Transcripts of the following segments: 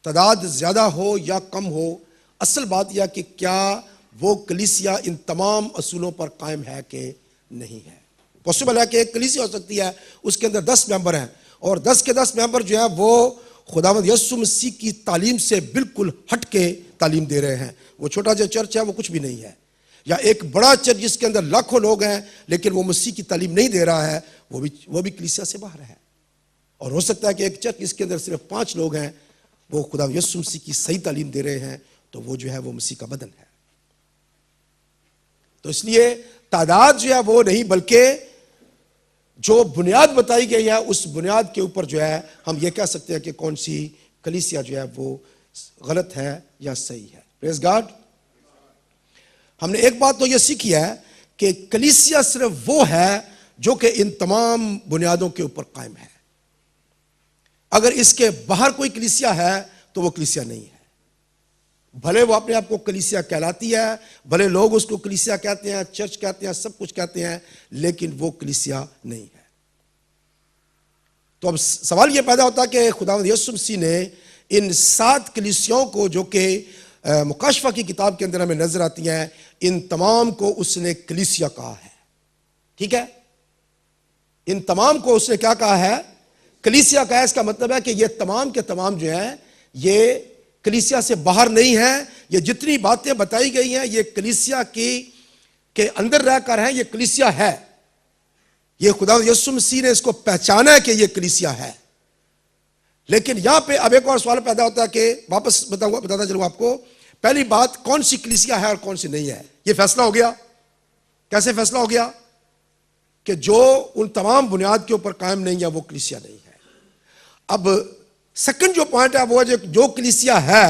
तादाद ज़्यादा हो या कम हो, असल बात यह कि क्या वो कलीसिया इन तमाम असूलों पर कायम है कि नहीं है। पॉसिबल है कि एक कलीसिया हो सकती है, उसके अंदर 10 मेंबर हैं और 10 के 10 मेंबर जो है वो खुदावंद यीशु मसीह की तालीम से बिल्कुल हट के तालीम दे रहे हैं। वो छोटा जो चर्च है वो कुछ भी नहीं है, या एक बड़ा चर्च जिसके अंदर लाखों लोग हैं लेकिन वो मसीह की तालीम नहीं दे रहा है, वो भी कलीसिया से बाहर है। और हो सकता है कि एक चर्च जिसके अंदर सिर्फ 5 लोग हैं, वो खुदा यीशु मसीह की सही तालीम दे रहे हैं, तो वो जो है वो मसीह का बदन है। तो इसलिए तादाद जो है वो नहीं, बल्कि जो बुनियाद बताई गई है उस बुनियाद के ऊपर जो है हम ये कह सकते हैं कि कौन सी कलीसिया जो है वो गलत है या सही है। Praise God. हमने एक बात तो ये सीखी है कि कलीसिया सिर्फ वो है जो कि इन तमाम बुनियादों के ऊपर कायम है। अगर इसके बाहर कोई कलीसिया है तो वो कलीसिया नहीं है। भले वो अपने आप को कलीसिया कहलाती है, भले लोग उसको कलीसिया कहते हैं, चर्च कहते हैं, सब कुछ कहते हैं, लेकिन वो कलीसिया नहीं है। तो अब सवाल ये पैदा होता है कि खुदावंद यीशु मसीह ने इन 7 कलीसियाओं को, जो कि मुकाशफा की किताब के अंदर हमें नजर आती हैं, इन तमाम को उसने कलीसिया कहा है। ठीक है, इन तमाम को उसने क्या कहा है? कलीसिया कहा है। इसका मतलब है कि ये तमाम के तमाम जो हैं ये कलीसिया से बाहर नहीं है। ये जितनी बातें बताई गई हैं ये कलीसिया के अंदर रहकर हैं, ये कलीसिया है। ये खुदा यीशु मसीह ने इसको पहचाना है कि ये कलीसिया है। लेकिन यहां पे अब एक और सवाल पैदा होता है कि वापस बताता चलूं आपको। पहली बात, कौन सी कलीसिया है और कौन सी नहीं है, ये फैसला हो गया। कैसे फैसला हो गया? कि जो उन तमाम बुनियाद के ऊपर कायम नहीं है वो कलीसिया नहीं है। अब सेकंड जो पॉइंट है वो है जो कलीसिया है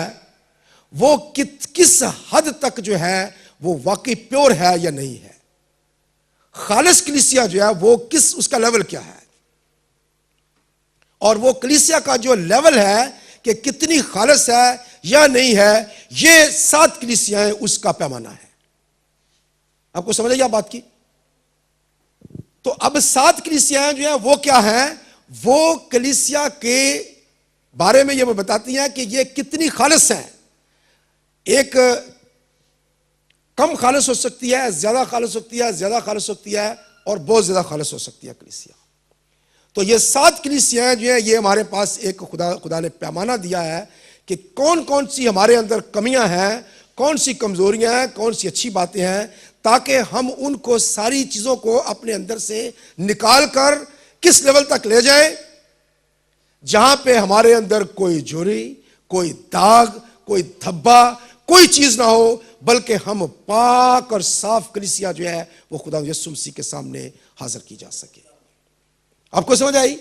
वो किस हद तक जो है वो वाकई प्योर है या नहीं है। खालिस कलीसिया जो है वो किस, उसका लेवल क्या है, और वो कलीसिया का जो लेवल है कि कितनी खालिस है या नहीं है, ये 7 कलीसियाएं उसका पैमाना है। आपको समझ आई बात की? तो अब 7 कलीसियाएं जो है वो क्या है? वो कलीसिया के बारे में ये बताती हैं कि ये कितनी खालिस है। एक कम खालिस हो सकती है, ज्यादा खालिस होती है, ज्यादा खालिस होती है, और बहुत ज्यादा खालिस हो सकती है कलीसिया। तो ये 7 कलीसियाएं जो है ये हमारे पास एक खुदा ने पैमाना दिया है कि कौन कौन सी हमारे अंदर कमियां हैं, कौन सी कमजोरियां हैं, कौन सी अच्छी बातें हैं, ताकि हम उनको सारी चीजों को अपने अंदर से निकाल कर किस लेवल तक ले जाएं जहां पे हमारे अंदर कोई झुर्री, कोई दाग, कोई धब्बा, कोई चीज ना हो, बल्कि हम पाक और साफ कलीसिया जो है वो खुदा यीशु मसीह के सामने हाजिर की जा सके। आपको समझ आई?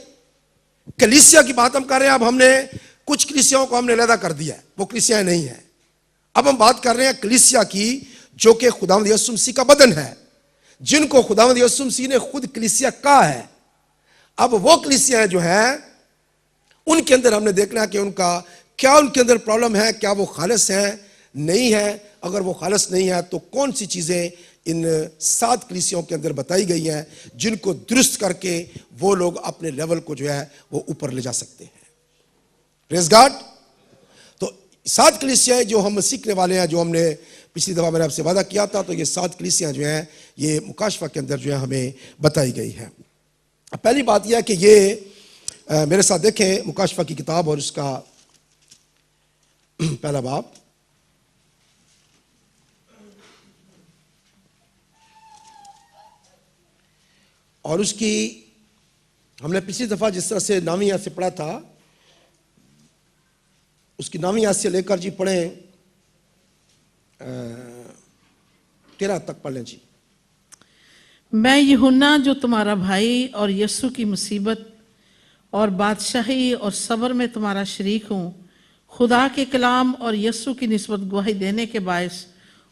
कलीसिया की बात हम कर रहे हैं। अब हमने कुछ कलीसियाओं को हमने अलग कर दिया है, वो कलीसियाएं नहीं है। अब हम बात कर रहे हैं कलीसिया की जो कि खुदावंद यीशु मसीह का बदन है, जिनको खुदावंद यीशु मसीह ने खुद कलीसिया कहा है। अब वो कलीसियाएं जो है उनके अंदर हमने देखना है कि उनके अंदर प्रॉब्लम है, क्या वो खालिस है, नहीं है। अगर वो खालिस नहीं है तो कौन सी चीजें इन 7 कलीसियाओं के अंदर बताई गई हैं जिनको दुरुस्त करके वो लोग अपने लेवल को जो है वो ऊपर ले जा सकते हैं। Praise God. तो 7 कलीसियाएं जो हम सीखने वाले हैं, जो हमने पिछली दफा मैंने आपसे वादा किया था, तो ये 7 कलीसियां जो हैं ये मुकाशफा के अंदर जो है हमें बताई गई है। पहली बात यह है कि ये मेरे साथ देखें मुकाशफा की किताब और उसका पहला बाब। और उसकी हमने पिछली दफा जिस तरह से 9वीं आयत से पढ़ा था, उसकी 9वीं आयत से लेकर जी पढ़े 13 तक पढ़ लें जी। मैं यूहन्ना जो तुम्हारा भाई और यीशु की मुसीबत और बादशाही और सब्र में तुम्हारा शरीक हूँ, खुदा के कलाम और यीशु की निस्बत गवाही देने के बायस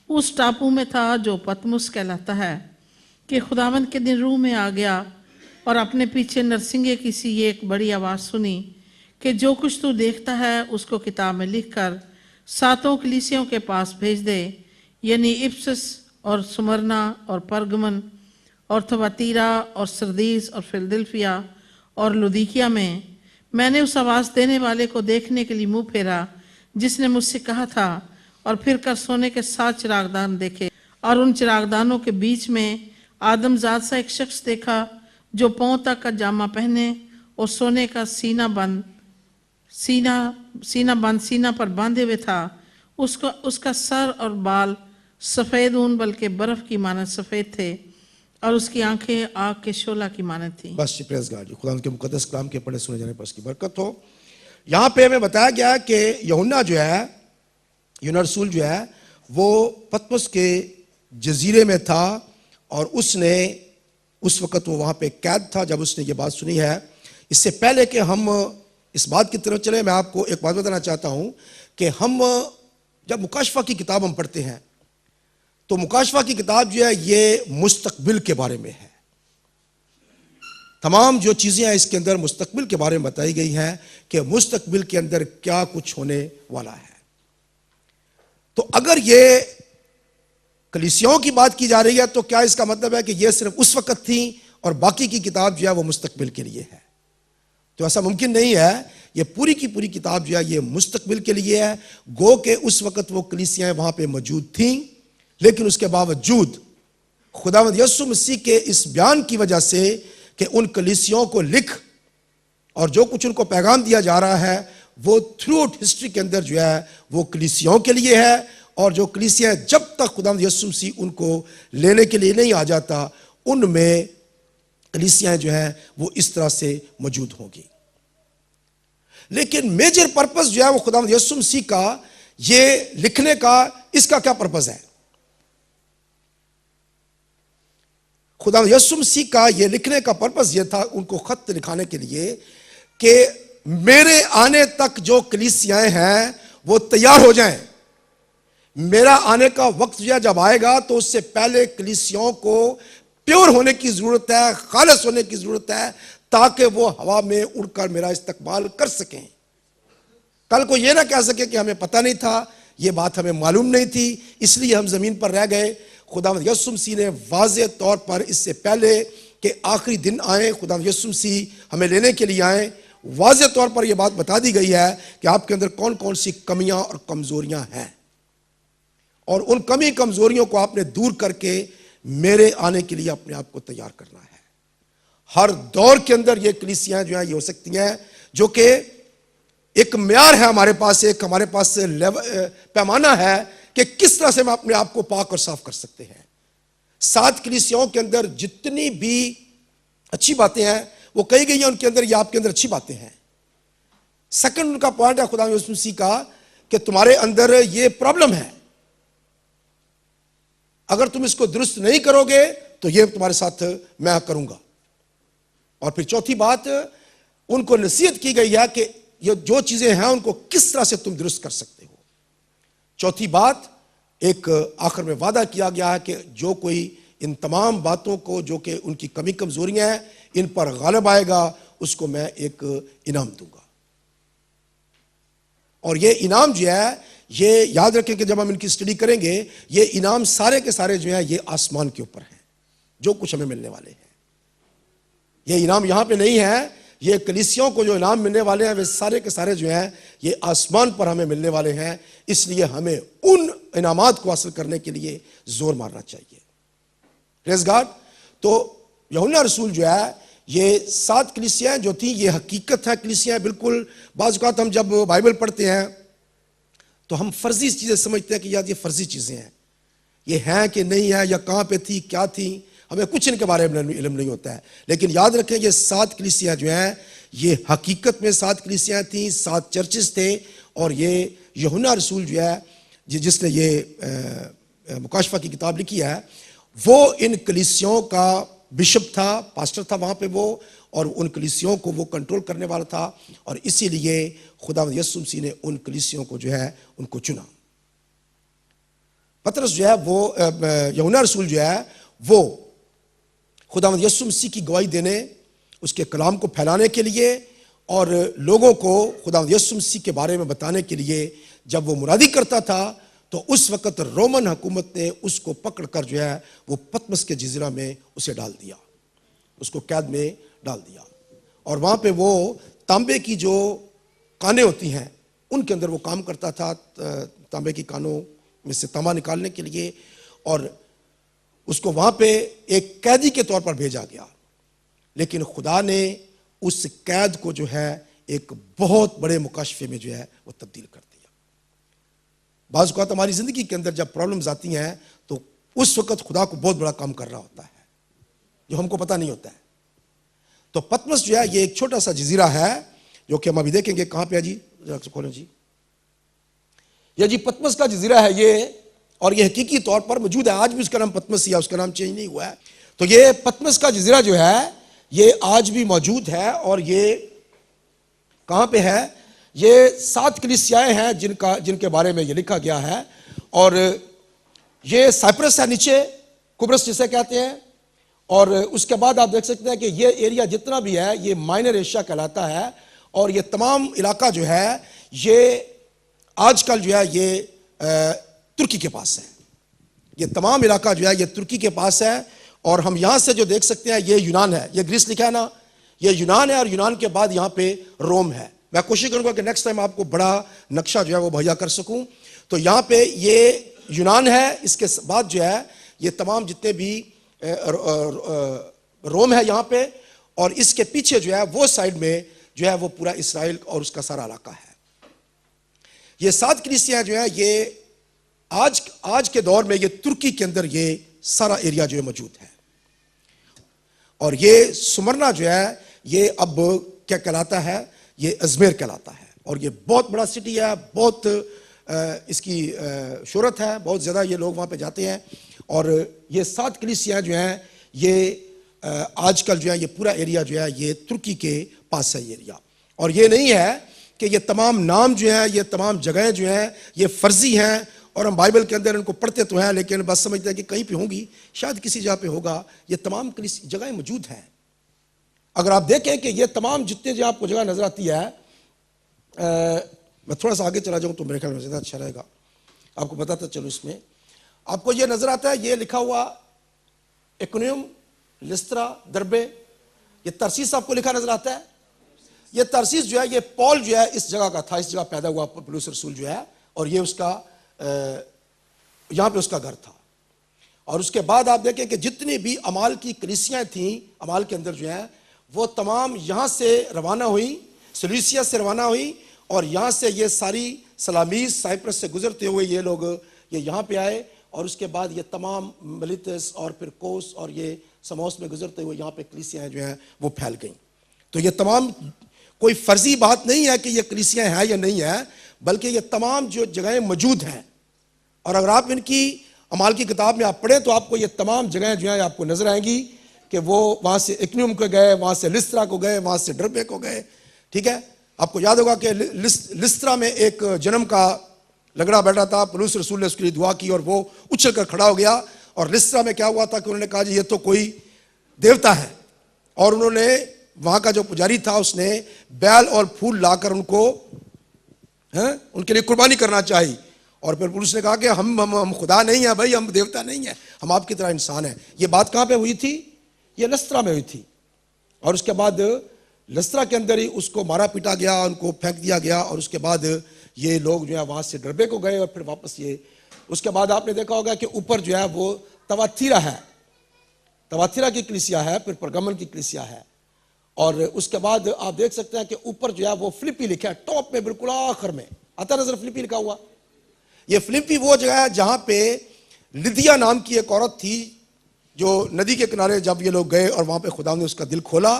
उस टापू में था जो पतमुस कहलाता है, कि खुदावंद के दिन रूह में आ गया और अपने पीछे नरसिंगे की सी एक बड़ी आवाज़ सुनी कि जो कुछ तू देखता है उसको किताब में लिखकर 7 कलीसियों के पास भेज दे, यानी इफसस और सुमरना और परगमन और थवातीरा और सरदीस और फिलदिल्फिया और लुदीकिया में। मैंने उस आवाज़ देने वाले को देखने के लिए मुंह फेरा जिसने मुझसे कहा था, और फिर कर सोने के 7 चिरागदान देखे, और उन चिरागदानों के बीच में आदमजात सा एक शख्स देखा जो पांव तक का जामा पहने और सोने का सीना पर बांधे हुए था। उसका सर और बाल सफेद ऊन बल्कि बर्फ की मानद सफेद थे, और उसकी आंखें आग के शोला की मानद थी। बस जी, प्रेज़ गॉड जी, खुदा के मुकद्दस कलाम के पढ़े सुने जाने पर उसकी बरकत हो। यहाँ पे हमें बताया गया कि यूहन्ना जो है, यूहन्ना रसूल जो है, वो पतमस के जजीरे में था, और उसने उस वक़्त वो वहाँ पे कैद था जब उसने ये बात सुनी है। इससे पहले कि हम इस बात की तरफ चले, मैं आपको एक बात बताना चाहता हूँ कि हम जब मुकाशफा की किताब हम पढ़ते हैं तो मुकाशफा की किताब जो है ये मुस्तकबिल के बारे में है। तमाम जो चीज़ें हैं इसके अंदर मुस्तकबिल के बारे में बताई गई हैं कि मुस्तकबिल के अंदर क्या कुछ होने वाला है। तो अगर ये कलीसियाओं की बात की जा रही है तो क्या इसका मतलब है कि ये सिर्फ उस वक्त थी और बाकी की किताब जो है वो मुस्तकबिल के लिए है? तो ऐसा मुमकिन नहीं है। ये पूरी की पूरी किताब जो है ये मुस्तकबिल के लिए है। गो के उस वक्त वो कलीसियाएं वहां पे मौजूद थीं, लेकिन उसके बावजूद खुदावंद यीशु मसीह के इस बयान की वजह से कि उन कलीसियाओं को लिख, और जो कुछ उनको पैगाम दिया जा रहा है वो थ्रू आउट हिस्ट्री के अंदर जो है वो कलीसियाओं के लिए है, और जो कलीसियां जब तक खुदावंद यीशु मसीह उनको लेने के लिए नहीं आ जाता उनमें कलीसियां जो हैं वो इस तरह से मौजूद होंगी। लेकिन मेजर पर्पस जो है वो खुदावंद यीशु मसीह का ये लिखने का, इसका क्या पर्पस है? खुदावंद यीशु मसीह का ये लिखने का पर्पस ये था उनको खत लिखाने के लिए कि मेरे आने तक जो कलीसियाएं हैं वो तैयार हो जाएं। मेरा आने का वक्त जो है जब आएगा तो उससे पहले कलीसियाओं को प्योर होने की जरूरत है, खालिस होने की जरूरत है, ताकि वो हवा में उड़कर मेरा इस्तकबाल कर सकें। कल को ये ना कह सके कि हमें पता नहीं था, ये बात हमें मालूम नहीं थी, इसलिए हम जमीन पर रह गए। खुदावंद यीशु मसीह ने वाज़ेह तौर पर इससे पहले कि आखिरी दिन आए, खुदावंद यीशु मसीह हमें लेने के लिए आए, वाज़ेह तौर पर यह बात बता दी गई है कि आपके अंदर कौन कौन सी कमियां और कमजोरियां हैं, और उन कमी कमजोरियों को आपने दूर करके मेरे आने के लिए अपने आप को तैयार करना है। हर दौर के अंदर ये कलीसियां जो है ये हो सकती हैं जो कि एक म्यार है हमारे पास, एक हमारे पास पैमाना है कि किस तरह से हम अपने आप को पाक और साफ कर सकते हैं। 7 कलीसियाओं के अंदर जितनी भी अच्छी बातें हैं वो कही गई हैं उनके अंदर, ये आपके अंदर अच्छी बातें हैं। सेकंड उनका पॉइंट है खुदा यीशु मसीह का कि तुम्हारे अंदर ये प्रॉब्लम है, अगर तुम इसको दुरुस्त नहीं करोगे तो ये तुम्हारे साथ मैं करूंगा। और फिर चौथी बात उनको नसीहत की गई है कि ये जो चीजें हैं उनको किस तरह से तुम दुरुस्त कर सकते हो। चौथी बात, एक आखिर में वादा किया गया है कि जो कोई इन तमाम बातों को जो कि उनकी कमी कमजोरियां हैं इन पर गालिब आएगा उसको मैं एक इनाम दूंगा। और ये इनाम जो है ये याद रखें कि जब हम इनकी स्टडी करेंगे ये इनाम सारे के सारे जो है ये आसमान के ऊपर हैं, जो कुछ हमें मिलने वाले हैं। ये इनाम यहां पे नहीं है, ये कलीसियाओं को जो इनाम मिलने वाले हैं वे सारे के सारे जो हैं ये आसमान पर हमें मिलने वाले हैं। इसलिए हमें उन इनामात को हासिल करने के लिए जोर मारना चाहिए। Praise God. तो यूहन्ना रसूल जो है ये 7 कलीसियां जो थी ये हकीकत है कलीसियां बिल्कुल। बाज़ औक़ात हम जब बाइबल पढ़ते हैं तो हम फर्जी चीजें समझते हैं कि यार ये फर्जी चीजें हैं, ये हैं कि नहीं है, या कहां पे थी क्या थी, हमें कुछ इनके बारे में इल्म नहीं होता है। लेकिन याद रखें ये 7 कलीसियां जो हैं ये हकीकत में 7 कलीसियां थी, 7 चर्चेस थे। और ये यूहन्ना रसूल जो है जिसने ये मुकाशफा की किताब लिखी है वो इन कलीसियाओं का बिशप था, पास्टर था वहां पे वो, और उन कलीसियाओं को वो कंट्रोल करने वाला था। और इसीलिए खुदावंद यीशु मसीह ने उन कलीसियाओं को जो है उनको चुना। पतरस जो है वो यूहन्ना रसूल जो है वो खुदावंद यीशु मसीह की गवाही देने, उसके कलाम को फैलाने के लिए और लोगों को खुदावंद यीशु मसीह के बारे में बताने के लिए जब वो मुरादी करता था तो उस वक़्त रोमन हुकूमत ने उसको पकड़कर जो है वो पतमस के जजीरा में उसे डाल दिया, उसको कैद में डाल दिया। और वहां पे वो तांबे की जो कानें होती हैं उनके अंदर वो काम करता था तांबे की कानों में से तांबा निकालने के लिए, और उसको वहां पे एक कैदी के तौर पर भेजा गया। लेकिन खुदा ने उस कैद को जो है एक बहुत बड़े मुकाशफे में जो है वो तब्दील कर दिया। बाज़ औक़ात हमारी जिंदगी के अंदर जब प्रॉब्लम्स आती हैं तो उस वक्त खुदा को बहुत बड़ा काम कर रहा होता है जो हमको पता नहीं होता है। तो पतमस जो है ये एक छोटा सा जजीरा है जो कि हम अभी देखेंगे। कहां पे है जी, जरा खोलें जी। ये जी पतमस का जजीरा है ये, और ये हकीकी तौर पर मौजूद है। आज भी उसका नाम पतमस ही है, उसका नाम चेंज नहीं हुआ है। तो ये पतमस का जजीरा जो है ये आज भी मौजूद है। और ये कहां पे है? ये 7 कलीसियाएं हैं जिनके बारे में ये लिखा गया है। और ये साइप्रस है नीचे, कुब्रस जिसे कहते हैं। और उसके बाद आप देख सकते हैं कि ये एरिया जितना भी है ये माइनर एशिया कहलाता है। और ये तमाम इलाका जो है ये आजकल जो है ये तुर्की के पास है। ये तमाम इलाका जो है ये तुर्की के पास है। और हम यहां से जो देख सकते हैं ये यूनान है, ये ग्रीस लिखा है ना, ये यूनान है। और यूनान के बाद यहां पे रोम है। मैं कोशिश करूंगा कि नेक्स्ट टाइम आपको बड़ा नक्शा जो है वो मुहैया कर सकूं। तो यहां पे ये यूनान है, इसके बाद जो है ये तमाम जितने भी रोम है यहां पे, और इसके पीछे जो है वो साइड में जो है वो पूरा इसराइल और उसका सारा इलाका है। ये 7 कलीसियां जो है ये आज के दौर में ये तुर्की के अंदर ये सारा एरिया जो है मौजूद है। और ये सुमरना जो है ये अब क्या कहलाता है? ये अजमेर कहलाता है। और ये बहुत बड़ा सिटी है, बहुत इसकी शोहरत है, बहुत ज़्यादा ये लोग वहाँ पे जाते हैं। और ये 7 कलीसियाँ जो हैं ये आजकल जो है ये पूरा एरिया जो है ये तुर्की के पास है ये एरिया। और ये नहीं है कि ये तमाम नाम जो है ये तमाम जगहें जो हैं ये फर्जी हैं और हम बाइबल के अंदर इनको पढ़ते तो हैं लेकिन बस समझते हैं कि कहीं पे होंगी, शायद किसी जगह पे होगा। ये तमाम जगहें मौजूद हैं। अगर आप देखें कि ये तमाम जितने जो आपको जगह नजर आती है, मैं थोड़ा सा आगे चला जाऊं तो मेरे ख्याल में ज़्यादा अच्छा रहेगा, आपको बताता चलो। इसमें आपको ये नजर आता है, ये लिखा हुआ इकोनियम, लिस्त्रा, दरबे, ये तरसीस आपको लिखा नजर आता है। ये तरसीस जो है ये पॉल जो है इस जगह का था, इस जगह पैदा हुआ पौलुस रसूल जो है, और ये उसका यहाँ पे उसका घर था। और उसके बाद आप देखें कि जितनी भी अमाल की कलीसियाँ थी अमाल के अंदर जो है वो तमाम यहाँ से रवाना हुई, सिलूसिया से रवाना हुई, और यहाँ से ये सारी सलामीस साइप्रस से गुजरते हुए ये लोग ये यहाँ पे आए। और उसके बाद ये तमाम मिलितस और फिर कोस और ये समोस में गुजरते हुए यहाँ पे कलीसियाँ जो हैं वो फैल गई। तो ये तमाम कोई फर्जी बात नहीं है कि ये कलीसियाँ हैं या नहीं है, बल्कि ये तमाम जो जगहें मौजूद हैं। और अगर आप इनकी अमाल की किताब में आप पढ़ें तो आपको ये तमाम जगहें जो हैं आपको नजर आएंगी कि वो वहाँ से इकनियम को गए, वहाँ से लिस्त्रा को गए, वहाँ से डरबे को गए। ठीक है, आपको याद होगा कि लिस्त्रा में एक जन्म का लगड़ा बैठा था, पौलुस रसूल ने उसके लिए दुआ की और वो उछल कर खड़ा हो गया। और लिस्त्रा में क्या हुआ था कि उन्होंने कहा जी ये तो कोई देवता है, और उन्होंने वहाँ का जो पुजारी था उसने बैल और फूल लाकर उनको उनके लिए कुर्बानी करना चाहिए। और फिर पुरुष ने कहा कि हम खुदा नहीं है भाई, हम देवता नहीं है, हम आपकी तरह इंसान हैं। ये बात कहाँ पे हुई थी? ये लस्त्रा में हुई थी। और उसके बाद लस्त्रा के अंदर ही उसको मारा पीटा गया, उनको फेंक दिया गया। और उसके बाद ये लोग जो है वहाँ से डरबे को गए और फिर वापस ये, उसके बाद आपने देखा होगा कि ऊपर जो है वो तवाथीरा है, तवाथीरा की कलीसिया है, फिर परगमन की कलीसिया है। और उसके बाद आप देख सकते हैं कि ऊपर जो है वो फिलिप्पी लिखा है, टॉप में बिल्कुल आखिर में आता नजर फिलिप्पी लिखा हुआ। ये फिलिप्पी वो जगह है जहां पे लिदिया नाम की एक औरत थी जो नदी के किनारे जब ये लोग गए और वहां पे खुदावंद ने उसका दिल खोला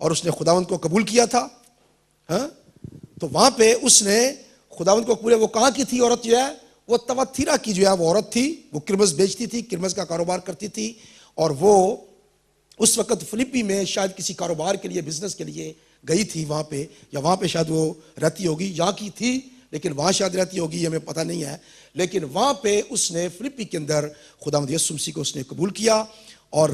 और उसने खुदावंद को कबूल किया था। तो वहां पे उसने खुदावंद को पूरे, वो कहाँ की थी औरत जो है, वो तवाथीरा की जो है वो औरत थी। वो किरमस बेचती थी, किरमस का कारोबार करती थी। और वो उस वक्त फिलिप्पी में शायद किसी कारोबार के लिए, बिजनेस के लिए गई थी वहां पे, या वहां पे शायद वो रहती होगी, यहाँ की थी लेकिन वहां शायद रहती होगी, हमें पता नहीं है। लेकिन वहां पे उसने फिलिप्पी के अंदर खुदावंद यीशु मसीह को उसने कबूल किया। और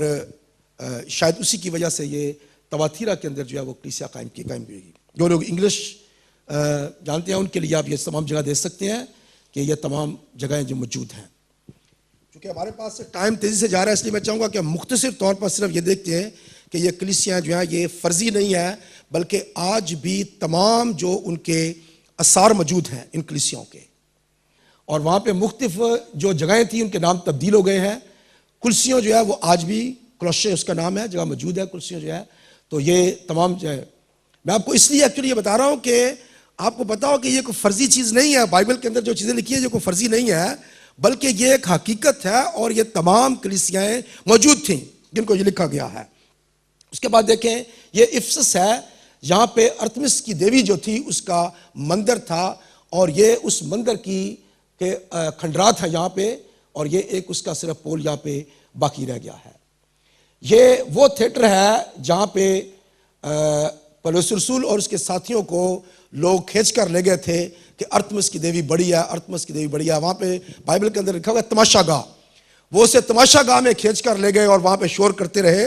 शायद उसी की वजह से ये तवाथीरा के अंदर जो है वो कलीसिया कायम हुई। जो लोग इंग्लिश जानते हैं उनके लिए आप ये तमाम जगह देख सकते हैं कि ये तमाम जगहें जो मौजूद हैं। क्योंकि हमारे पास से टाइम तेजी से जा रहा है, इसलिए मैं चाहूँगा कि हम मुख्तसर तौर पर सिर्फ ये देखते हैं कि ये कलीसियाँ जो हैं ये फर्जी नहीं है, बल्कि आज भी तमाम जो उनके आसार मौजूद हैं इन कलीसियाओं के, और वहाँ पे मुख्तलिफ जो जगहें थी उनके नाम तब्दील हो गए हैं। कुर्सियों जो है वो आज भी, क्रोशे उसका नाम है, जगह मौजूद है कुर्सियों जो है। तो ये तमाम जो है, मैं आपको इसलिए एक्चुअली ये बता रहा हूँ कि आपको पता हो कि ये कोई फर्जी चीज़ नहीं है। बाइबल के अंदर जो चीज़ें लिखी है ये कोई फर्जी नहीं है, बल्कि ये एक हकीकत है, और ये तमाम कलीसियाएं मौजूद थीं जिनको ये लिखा गया है। उसके बाद देखें, ये इफिसस है, यहाँ पे अर्थमिस की देवी जो थी उसका मंदिर था, और ये उस मंदिर की के खंडरात है यहाँ पे, और ये एक उसका सिर्फ पोल यहाँ पे बाकी रह गया है। ये वो थिएटर है जहाँ पे पौलुस रसूल और उसके साथियों को लोग खींच कर ले गए थे कि अर्थमिस की देवी बड़ी है, अर्थमिस की देवी बड़ी है। वहाँ पे बाइबल के अंदर लिखा हुआ है तमाशा गाह, वो उसे तमाशा गाह में खींच कर ले गए और वहाँ पे शोर करते रहे।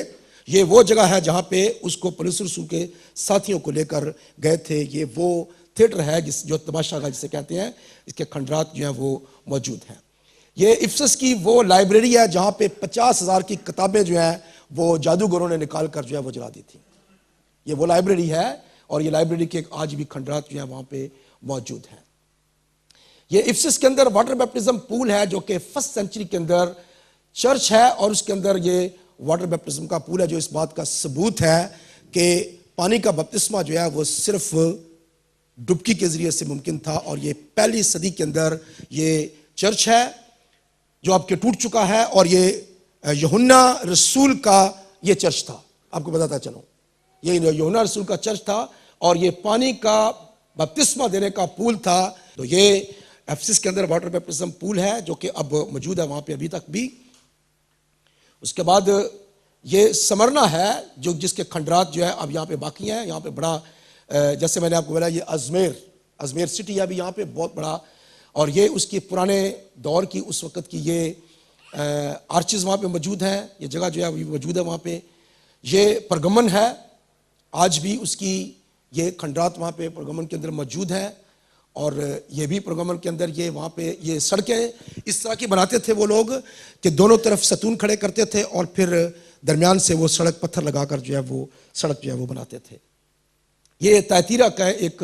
ये वो जगह है जहाँ पे उसको पौलुस रसूल के साथियों को लेकर गए थे। ये वो थिएटर है जो तमाशा गाह जिसे कहते हैं, इसके खंडरात जो हैं वो मौजूद हैं। ये इफिसस की वो लाइब्रेरी है जहाँ पे 50,000 की किताबें जो हैं वो जादूगरों ने निकाल कर जो है वो जला दी थी। ये वो लाइब्रेरी है, और ये लाइब्रेरी के आज भी खंडरात जो है वहाँ पे मौजूद हैं। ये इफिसस के अंदर वाटर बैप्टिज्म पूल है जो कि 1st सेंचुरी के अंदर चर्च है, और उसके अंदर ये वाटर बैप्टिज्म का पूल है, जो इस बात का सबूत है कि पानी का बपतिस्मा जो है वो सिर्फ डुबकी के जरिए से मुमकिन था। और ये 1ली सदी के अंदर ये चर्च है जो आपके टूट चुका है, और ये यूहन्ना रसूल का ये चर्च था। आपको बताता चलो, ये यूहन्ना रसूल का चर्च था, और ये पानी का बपतिस्मा देने का पूल था। तो ये एफिसस के अंदर वाटर बैप्टिज्म पूल है जो कि अब मौजूद है वहाँ पे अभी तक भी। उसके बाद ये समरना है जो जिसके खंडरात जो है अब यहाँ पे बाकी हैं। यहाँ पे बड़ा, जैसे मैंने आपको बोला, ये अजमेर सिटी है अभी यहाँ पे बहुत बड़ा, और ये उसकी पुराने दौर की उस वक़्त की ये आर्चेस वहाँ पे मौजूद हैं। ये जगह जो है वो मौजूद है वहाँ पे। ये परगमन है, आज भी उसकी ये खंडरात वहाँ पे परगमन के अंदर मौजूद है। और ये भी परगमन के अंदर ये वहाँ पे ये सड़कें इस तरह की बनाते थे वो लोग कि दोनों तरफ सतून खड़े करते थे, और फिर दरमियान से वो सड़क पत्थर लगाकर जो है वो सड़क जो है वो बनाते थे। ये तयतीरा का एक,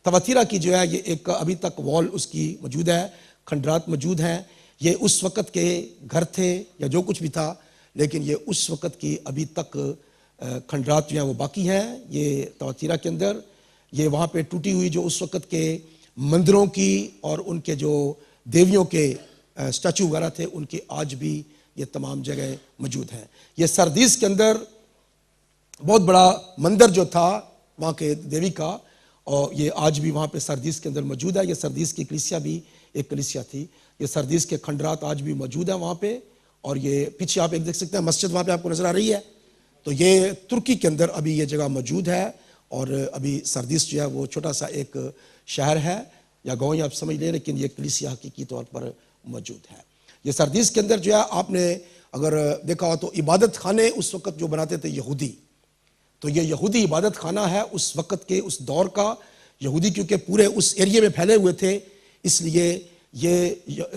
तवातीरा की जो है ये एक अभी तक वॉल उसकी मौजूद है, खंडरात मौजूद हैं। ये उस वक़्त के घर थे या जो कुछ भी था, लेकिन ये उस वक़्त की अभी तक खंडरात जो हैं वो बाकी हैं ये तवातीरा के अंदर। ये वहाँ पे टूटी हुई जो उस वक़्त के मंदिरों की और उनके जो देवियों के स्टैचू वगैरह थे उनके आज भी ये तमाम जगह मौजूद हैं। ये सरदीस के अंदर बहुत बड़ा मंदिर जो था वहाँ के देवी का, और ये आज भी वहाँ पे सरदीस के अंदर मौजूद है। ये सरदीस की कलीसिया भी एक कलीसिया थी। ये सरदीस के खंडरात आज भी मौजूद है वहाँ पे। और ये पीछे आप एक देख सकते हैं मस्जिद वहाँ पे आपको नजर आ रही है। तो ये तुर्की के अंदर अभी ये जगह मौजूद है, और अभी सरदीस जो है वो छोटा सा एक शहर है या गाँव ही आप समझ लें, लेकिन ये कलीसिया हकीकी तौर पर मौजूद है। ये सरदीस के अंदर जो है आपने अगर देखा हो तो इबादत खाने उस वक़्त जो बनाते थे यहूदी, तो ये यहूदी इबादत खाना है उस वक़्त के, उस दौर का। यहूदी क्योंकि पूरे उस एरिया में फैले हुए थे, इसलिए ये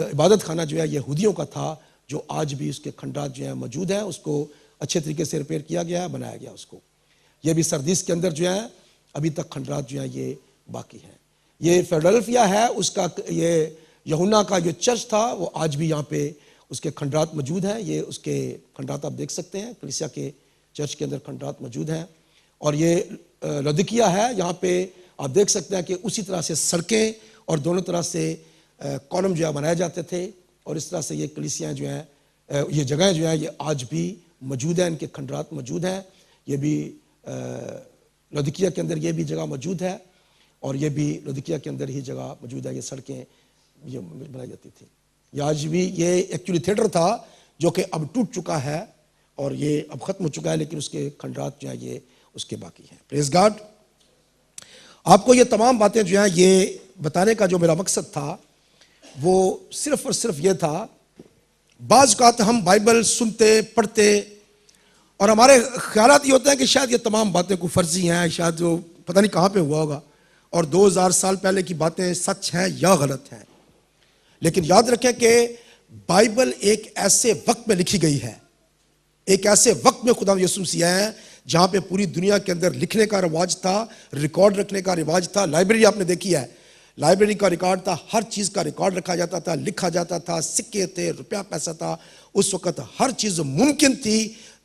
इबादत खाना जो है यहूदियों का था, जो आज भी उसके खंडरात जो है मौजूद हैं। उसको अच्छे तरीके से रिपेयर किया गया है, बनाया गया उसको। ये भी सरदीस के अंदर जो है अभी तक खंडरात जो है ये बाकी हैं। ये फिलाडेल्फिया है, उसका ये यूहन्ना का जो चर्च था वो आज भी यहाँ पे उसके खंडरात मौजूद हैं। ये उसके खंडरात आप देख सकते हैं, कलीसिया के चर्च के अंदर खंडरात मौजूद हैं। और ये लौदीकिया है, यहाँ पे आप देख सकते हैं कि उसी तरह से सड़कें और दोनों तरह से कॉलम जो है बनाए जाते थे, और इस तरह से ये कलीसियाँ जो हैं, ये जगहें जो हैं ये आज भी मौजूद हैं, इनके खंडरात मौजूद हैं। ये भी लौदीकिया के अंदर ये भी जगह मौजूद है, और ये भी लौदीकिया के अंदर ही जगह मौजूद है। ये सड़कें ये बनाई जाती थी। ये आज भी ये एक्चुअली थिएटर था जो कि अब टूट चुका है और ये अब ख़त्म हो चुका है, लेकिन उसके खंडरात जो है ये उसके बाकी हैं। Praise God. आपको ये तमाम बातें जो हैं ये बताने का जो मेरा मकसद था वो सिर्फ और सिर्फ ये था, बाज़ औक़ात हम बाइबल सुनते पढ़ते और हमारे ख्यालात ये होते हैं कि शायद ये तमाम बातें कोई फर्जी हैं, शायद जो पता नहीं कहाँ पे हुआ होगा, और 2000 साल पहले की बातें सच हैं या गलत हैं। लेकिन याद रखें कि बाइबल एक ऐसे वक्त में लिखी गई है, एक ऐसे वक्त में खुदा यीशु मसीह है जहाँ पे पूरी दुनिया के अंदर लिखने का रिवाज था, रिकॉर्ड रखने का रिवाज था। लाइब्रेरी आपने देखी है, लाइब्रेरी का रिकॉर्ड था, हर चीज़ का रिकॉर्ड रखा जाता था, लिखा जाता था, सिक्के थे, रुपया पैसा था। उस वक़्त हर चीज़ मुमकिन थी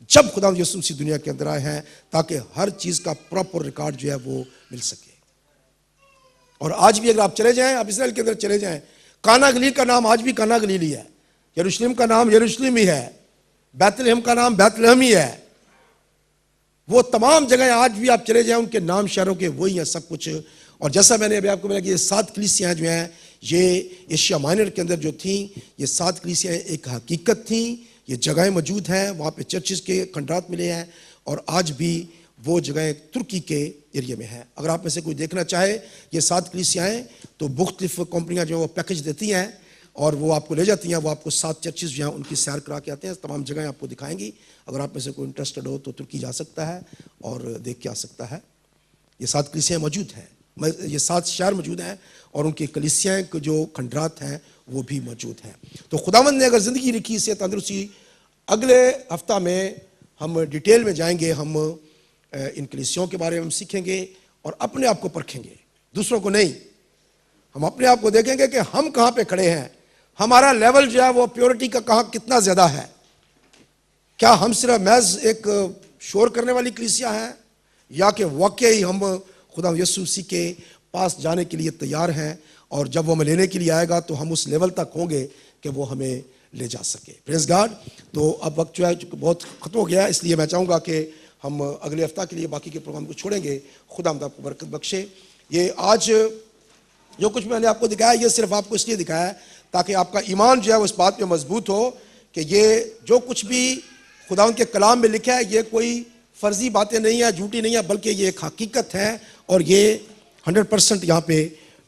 जब खुदा यीशु मसीह दुनिया के अंदर आए हैं, ताकि हर चीज़ का प्रॉपर रिकॉर्ड जो है वो मिल सके। और आज भी अगर आप चले जाएं, आप इसराइल के अंदर चले जाएं, काना गलील का नाम आज भी काना गलील ही है, यरूशलेम का नाम यरूशलेम ही है, बैतलहम का नाम बैतलहम ही है। वो तमाम जगह आज भी आप चले जाएं, उनके नाम शहरों के वही हैं सब कुछ। और जैसा मैंने अभी आपको बोला कि ये 7 कलीसियाँ जो हैं, ये एशिया माइनर के अंदर जो थी, ये 7 कलीसियाँ एक हकीकत थी, ये जगहें मौजूद हैं, वहाँ पे चर्चिज़ के खंडात मिले हैं, और आज भी वो जगह तुर्की के एरिया में है। अगर आप में से कोई देखना चाहे ये 7 कलीसियाँ, तो मुख्तलिफ कंपनियाँ जो वो पैकेज देती हैं और वो आपको ले जाती हैं, वो आपको 7 चर्चिज़ जो हैं उनकी सैर करा के आते हैं, तमाम जगहें आपको दिखाएंगी। अगर आप में से कोई इंटरेस्टेड हो तो तुर्की जा सकता है और देख के आ सकता है। ये 7 कलीसियाँ मौजूद हैं, ये 7 शहर मौजूद हैं, और उनकी कलीसियाँ के जो खंडरात हैं वो भी मौजूद हैं। तो खुदावंद ने अगर ज़िंदगी रखी से तंदुरुस्ती, अगले हफ्ता में हम डिटेल में जाएंगे, हम इन कलीसियों के बारे में हम सीखेंगे और अपने आप को परखेंगे, दूसरों को नहीं। हम अपने आप को देखेंगे कि हम कहाँ पे खड़े हैं, हमारा लेवल जो है वो प्योरिटी का कहाँ कितना ज़्यादा है। क्या हम सिर्फ महज एक शोर करने वाली कलीसिया है, या कि वाकई हम खुदा यीशु मसीह के पास जाने के लिए तैयार हैं, और जब वो हमें लेने के लिए आएगा तो हम उस लेवल तक होंगे कि वो हमें ले जा सके। Praise God. तो अब वक्त जो है बहुत ख़त्म हो गया है, इसलिए मैं चाहूँगा कि हम अगले हफ्ता के लिए बाकी के प्रोग्राम को छोड़ेंगे। खुदा आपको बरकत बख्शे। ये आज जो कुछ मैंने आपको दिखाया, ये सिर्फ आपको इसलिए दिखाया है ताकि आपका ईमान जो है उस बात पे मजबूत हो कि ये जो कुछ भी खुदा के कलाम में लिखा है, ये कोई फर्जी बातें नहीं है, झूठी नहीं है, बल्कि ये एक हकीकत है, और ये 100% यहाँ पे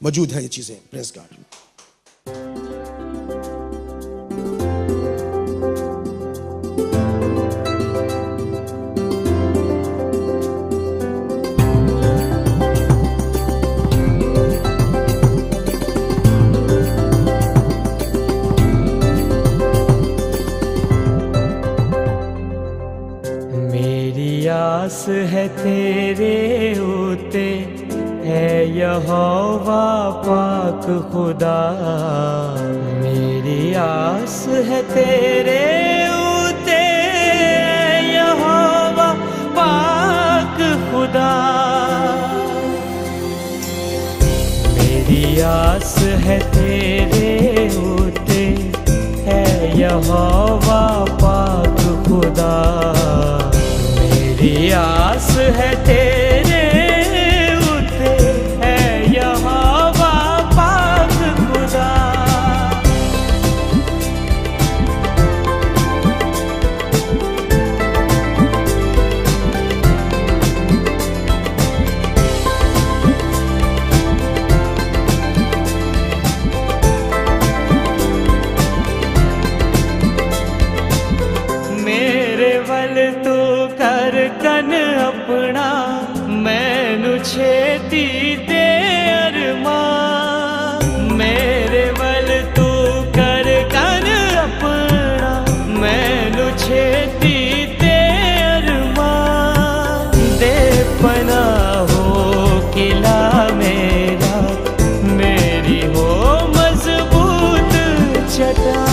मौजूद है ये चीज़ें। Praise God. आस है तेरे उते है यहोवा पाक खुदा, मेरी आस है तेरे उते है यहोवा पाक खुदा, मेरी आस है तेरे उते है यहोवा पाक खुदा, मेरी आस है तेरे उते है यहोवा पाक खुदा। मेरे वल तू कर कन अपना, मैनू छेती दे अरमान, मेरे वल तू कर कन अपना, मैनू छेती दे अरमान, दे पनाह हो किला मेरा, मेरी हो मजबूत चट्टान,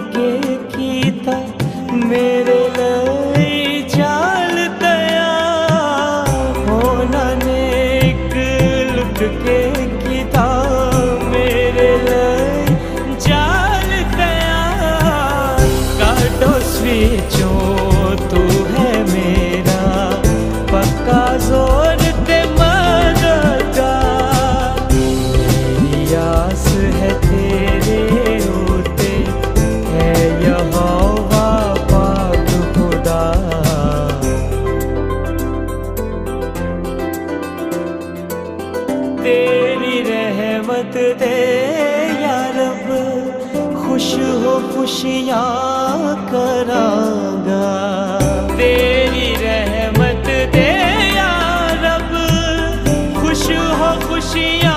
के कीता मेरे लिए जाल तैयार, होना नेक लुट के कीता मेरे लिए जाल तैयार, काटो स्विचों तू है मेरा पक्का जोर ते मददगार, मेरी आस है तेरे यहोवा पाक खुदा, तेरी रहमत दे या रब, खुश हो खुशियाँ करांगा। तेरी रहमत दे या रब। खुश हो खुशियाँ